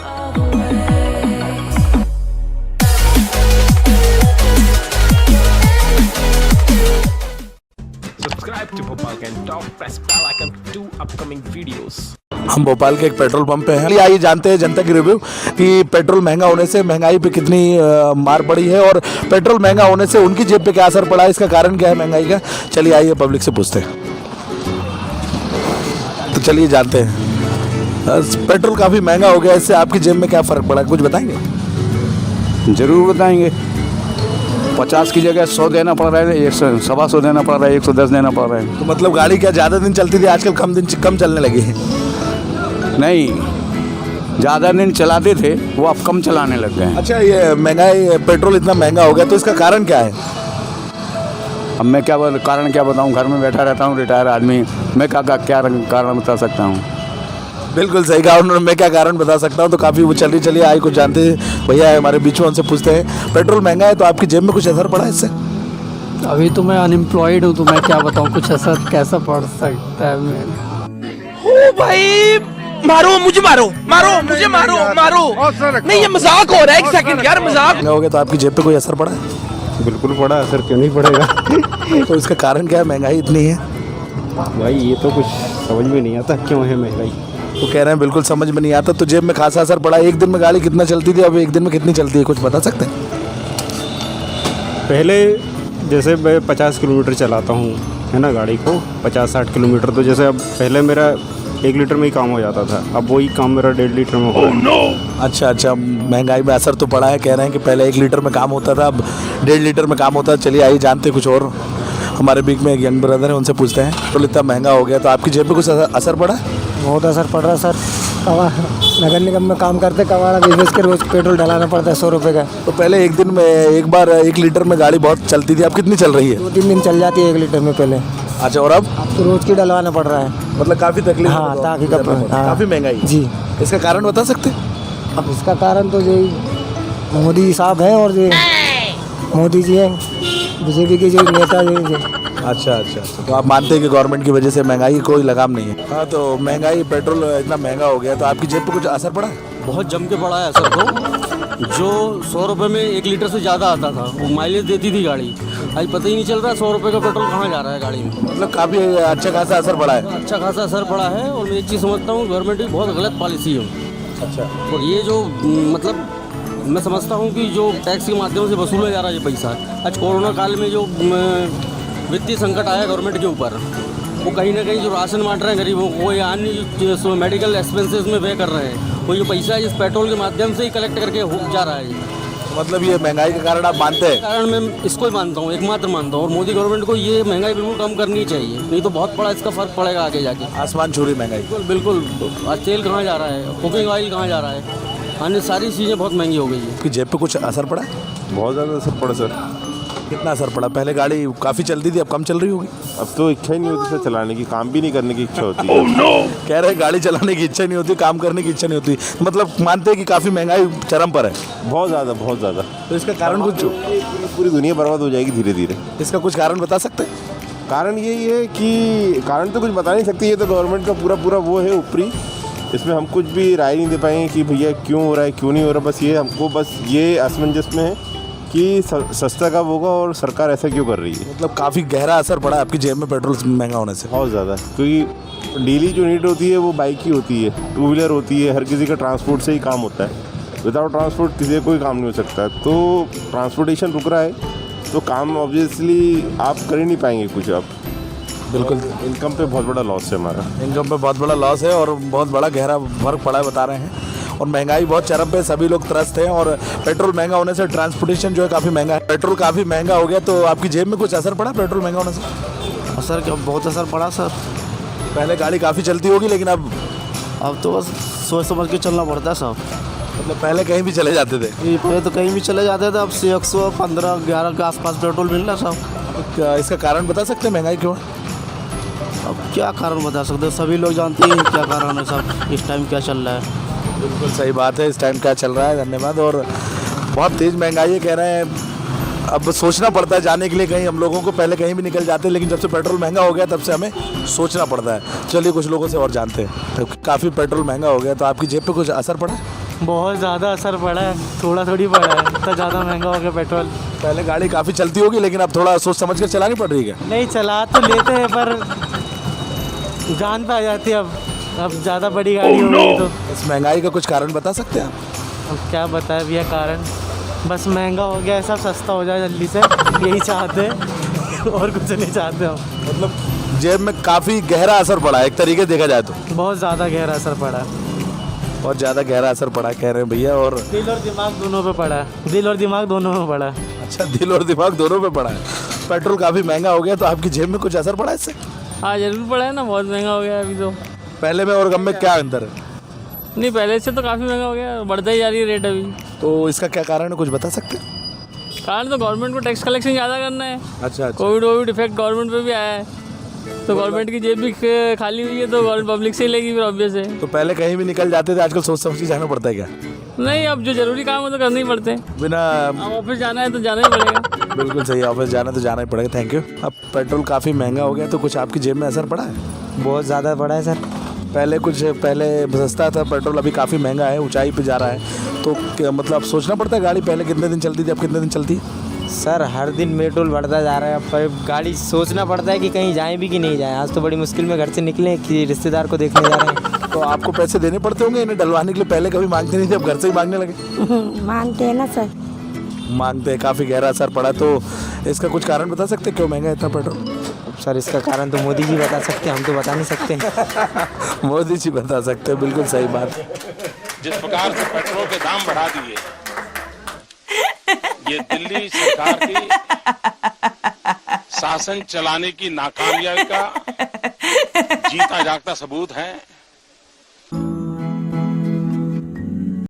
Subscribe to Bhopal Can Talk, press bell icon for 2 upcoming videos. हम भोपाल के एक petrol pump पे हैं। आइए जानते हैं जनता की रिव्यू कि पेट्रोल महंगा होने से महंगाई पे कितनी मार पड़ी है और पेट्रोल महंगा होने से उनकी जेब पे क्या असर पड़ा है, इसका कारण क्या है महंगाई का। चलिए आइए पब्लिक से पूछते हैं। तो चलिए जानते हैं, पेट्रोल काफ़ी महंगा हो गया, इससे आपकी जेब में क्या फ़र्क पड़ा, कुछ बताएंगे? जरूर बताएंगे। 50 की जगह 100 देना पड़ रहा है, 100 देना पड़ रहा है, 110 देना पड़ रहा है। तो मतलब गाड़ी क्या ज़्यादा दिन चलती थी, आजकल कम चलने लगी है? नहीं, ज़्यादा दिन चलाते थे वो अब कम चलाने लग गए हैं। अच्छा, ये महंगाई, पेट्रोल इतना महंगा हो गया तो इसका कारण क्या है? अब मैं कारण क्या बताऊं, घर में बैठा रहता हूं, रिटायर आदमी, मैं क्या कारण बता सकता हूं। बिल्कुल सही कहा उन्होंने, मैं क्या कारण बता सकता हूँ। तो काफ़ी वो चलिए आए कुछ जानते हैं भैया है हमारे बीच में, उनसे पूछते हैं। पेट्रोल महंगा है तो आपकी जेब में कुछ असर पड़ा है इससे? अभी तो मैं अनएम्प्लॉयड हूँ, तो मैं क्या बताऊँ कुछ असर कैसा पड़ सकता है। ओ भाई मारो मुझे, मारो मुझे, मारो नहीं, ये मजाक हो रहा है। एक सेकंड यार, मजाक हो गया तो आपकी जेब पे कोई असर पड़ा है? बिल्कुल पड़ा, असर क्यों नहीं पड़ेगा। तो इसका कारण क्या है, महंगाई इतनी है? भाई ये तो कुछ समझ में नहीं आता क्यों है महंगाई। तो कह रहे हैं बिल्कुल समझ में नहीं आता, तो जेब में खासा असर पड़ा है। एक दिन में गाड़ी कितना चलती थी, अब एक दिन में कितनी चलती है, कुछ बता सकते हैं? पहले जैसे मैं 50 किलोमीटर चलाता हूँ है ना गाड़ी को, 50-60 किलोमीटर, तो जैसे अब पहले मेरा 1 लीटर में ही काम हो जाता था, अब वही काम मेरा 1.5 लीटर में हो रहा है। अच्छा, महंगाई में असर तो पड़ा है। कह रहे हैं कि पहले 1 लीटर में काम होता था, अब 1.5 लीटर में काम होता है। चलिए आइए जानते कुछ और। हमारे बीच में एक यंग ब्रदर है, उनसे पूछते हैं। तो इतना महंगा हो गया तो आपकी जेब पे कुछ असर पड़ा है? बहुत असर पड़ रहा है सर। नगर निगम में काम करते, कवाड़ा बेच के रोज पेट्रोल डलाना पड़ता है 100 रुपये का। तो पहले एक दिन में एक बार 1 लीटर में गाड़ी बहुत चलती थी, अब कितनी चल रही है? 2-3 दिन चल जाती है 1 लीटर में पहले। अच्छा, और अब तो रोज की डलवाना पड़ रहा है, मतलब काफ़ी तकलीफ? हाँ, काफ़ी महंगाई जी। इसका कारण बता सकते हैं? अब इसका कारण तो यही मोदी साहब है और ये मोदी जी हैं, बीजेपी के जो नेता जी। अच्छा, तो आप मानते हैं कि गवर्नमेंट की वजह से महंगाई कोई लगाम नहीं है? हाँ, तो महंगाई, पेट्रोल इतना महंगा हो गया तो आपकी जेब पे कुछ असर पड़ा? बहुत जम के पड़ा है असर तो। जो 100 रुपये में 1 लीटर से ज़्यादा आता था, वो माइलेज देती थी गाड़ी, आज पता ही नहीं चल रहा 100 रुपये का पेट्रोल कहाँ जा रहा है गाड़ी में। मतलब काफ़ी अच्छा खासा असर पड़ा है? अच्छा खासा असर पड़ा है। और मैं एक चीज़ समझता हूँ, गवर्नमेंट की बहुत गलत पॉलिसी है। अच्छा, और ये जो मतलब मैं समझता हूँ कि जो टैक्स के माध्यम से वसूला जा रहा है ये पैसा, आज कोरोना काल में जो वित्तीय संकट आया गवर्नमेंट के ऊपर, वो कहीं ना कहीं जो राशन बांट रहे हैं गरीबों को या अन्य जो मेडिकल एक्सपेंसेस में व्यय कर रहे हैं, वो ये पैसा इस पेट्रोल के माध्यम से ही कलेक्ट करके जा रहा है। मतलब ये महंगाई का कारण आप मानते हैं? कारण मैं इसको ही मानता हूँ, एकमात्र मानता हूँ। और मोदी गवर्नमेंट को ये महंगाई बिल्कुल कम करनी चाहिए, नहीं तो बहुत बड़ा इसका फर्क पड़ेगा आगे जाके। आसमान छू रही महंगाई। बिल्कुल। आज तेल कहाँ जा रहा है, कुकिंग ऑयल कहाँ जा रहा है, अन्य सारी चीज़ें बहुत महंगी हो गई है। आपकी जेब पे कुछ असर पड़ा? बहुत ज़्यादा असर पड़ा सर। कितना असर पड़ा? पहले गाड़ी काफ़ी चलती थी, अब कम चल रही होगी? अब तो इच्छा ही नहीं होती सर चलाने की, काम भी नहीं करने की इच्छा होती है। कह रहे गाड़ी चलाने की इच्छा नहीं होती, काम करने की इच्छा नहीं होती, मतलब मानते हैं कि काफ़ी महंगाई चरम पर है? बहुत ज़्यादा। तो इसका कारण कुछ, पूरी दुनिया बर्बाद हो जाएगी धीरे धीरे। इसका कुछ कारण बता सकते हैं? कारण यही है कि कारण तो कुछ बता नहीं सकते, ये तो गवर्नमेंट का पूरा वो है ऊपरी, इसमें हम कुछ भी राय नहीं दे पाएंगे कि भैया क्यों हो रहा है क्यों नहीं हो रहा। बस ये हमको ये असमंजस में है कि सस्ता कब होगा और सरकार ऐसा क्यों कर रही है। मतलब काफ़ी गहरा असर पड़ा आपकी जेब में पेट्रोल महंगा होने से? बहुत ज़्यादा, क्योंकि डेली जो नीड होती है वो बाइक ही होती है, 2 व्हीलर होती है, हर किसी का ट्रांसपोर्ट से ही काम होता है। विदाउट ट्रांसपोर्ट किसी का कोई काम नहीं हो सकता। तो ट्रांसपोर्टेशन रुक रहा है तो काम ऑब्वियसली आप कर ही नहीं पाएंगे कुछ। आप बिल्कुल इनकम पे बहुत बड़ा लॉस है हमारा। इनकम पे बहुत बड़ा लॉस है और बहुत बड़ा गहरा फर्क पड़ा है, बता रहे हैं। और महंगाई बहुत चरम पे, सभी लोग त्रस्त हैं। और पेट्रोल महंगा होने से ट्रांसपोर्टेशन जो है काफ़ी महंगा है। पेट्रोल काफ़ी महंगा हो गया तो आपकी जेब में कुछ असर पड़ा पेट्रोल महंगा होने से? असर क्या, बहुत असर पड़ा सर। पहले गाड़ी काफ़ी चलती होगी लेकिन अब तो बस सोच समझ के चलना पड़ता है सब। मतलब पहले कहीं भी चले जाते थे? पहले तो कहीं भी चले जाते थे, अब 115-11 के आसपास पेट्रोल मिल रहा है सब। इसका कारण बता सकते हैं महंगाई क्यों? अब क्या कारण बता सकते हो, सभी लोग जानते हैं क्या कारण है सब, इस टाइम क्या चल रहा है। बिल्कुल सही बात है, इस टाइम क्या चल रहा है। धन्यवाद। और बहुत तेज़ महंगाई है, कह रहे हैं अब सोचना पड़ता है जाने के लिए कहीं। हम लोगों को पहले कहीं भी निकल जाते हैं, लेकिन जब से पेट्रोल महंगा हो गया तब से हमें सोचना पड़ता है। चलिए कुछ लोगों से और जानते हैं। तो काफ़ी पेट्रोल महंगा हो गया तो आपकी जेब पे कुछ असर पड़ा? बहुत ज़्यादा असर पड़ा है, थोड़ा थोड़ी पड़ा है, इतना ज़्यादा महंगा हो गया पेट्रोल। पहले गाड़ी काफ़ी चलती होगी लेकिन अब थोड़ा सोच समझ कर चलानी पड़ रही है क्या? नहीं चला तो लेते हैं पर जान पे आ जाती है अब ज़्यादा बड़ी गाड़ी हो गई तो। इस महंगाई का कुछ कारण बता सकते हैं आप? अब क्या बताए भैया कारण, बस महंगा हो गया है, सब सस्ता हो जाए जल्दी से, यही चाहते हैं और कुछ नहीं चाहते हम। मतलब जेब में काफ़ी गहरा असर पड़ा है एक तरीके से देखा जाए तो। बहुत ज़्यादा गहरा असर पड़ा है, बहुत ज़्यादा गहरा असर पड़ा कह रहे हैं भैया। और दिल और दिमाग दोनों पे पड़ा है, दिल और दिमाग दोनों में पड़ा है। अच्छा, दिल और दिमाग दोनों पे पड़ा है। पेट्रोल काफ़ी महंगा हो गया तो आपकी जेब में कुछ असर पड़ा इससे? हाँ जरूर पड़ा है ना, बहुत महंगा हो गया अभी तो। पहले में और कम में क्या अंतर है? नहीं पहले से तो काफ़ी महंगा हो गया, बढ़ता ही जा रही है रेट अभी। तो इसका क्या कारण है, कुछ बता सकते हैं? कारण तो गवर्नमेंट को टैक्स कलेक्शन ज़्यादा करना है। अच्छा। कोविड इफेक्ट गवर्नमेंट पे भी आया है, तो गवर्नमेंट की जेब भी खाली हुई है तो गवर्नमेंट पब्लिक से ही लेगी फिर ऑब्वियस है। तो पहले कहीं भी निकल जाते थे, आजकल सोच समझ के जाना पड़ता है क्या? नहीं, अब जो जरूरी काम है तो करने ही पड़ते हैं। बिना अब ऑफिस जाना है तो जाना ही पड़ेगा। बिल्कुल सही, ऑफिस जाना तो जाना ही पड़ेगा। Thank you. अब पेट्रोल काफ़ी महंगा हो गया तो कुछ आपकी जेब में असर पड़ा है? बहुत ज़्यादा पड़ा है सर। पहले सस्ता था पेट्रोल, अभी काफ़ी महंगा है, ऊंचाई पे जा रहा है। तो मतलब सोचना पड़ता है, गाड़ी पहले कितने दिन चलती थी अब कितने दिन चलती है? सर हर दिन पेट्रोल बढ़ता जा रहा है, पर गाड़ी सोचना पड़ता है कि कहीं जाएं भी कि नहीं जाएं। आज तो बड़ी मुश्किल में घर से निकले कि रिश्तेदार को देखने जा रहे हैं। तो आपको पैसे देने पड़ते होंगे इन्हें डलवाने के लिए? पहले कभी मांगते नहीं थे, अब घर से ही मांगने लगे? मानते हैं ना सर। मांगते हैं, काफ़ी गहरा असर पड़ा। तो इसका कुछ कारण बता सकते हैं क्यों महंगा है इतना पेट्रोल? सर इसका कारण तो मोदी जी बता सकते हैं, हम तो बता नहीं सकते। मोदी जी बता सकते हैं, बिल्कुल सही बात। जिस प्रकार से पेट्रोल के दाम बढ़ा दिए, ये दिल्ली सरकार की शासन चलाने की नाकामयाबी का जीता जागता सबूत है।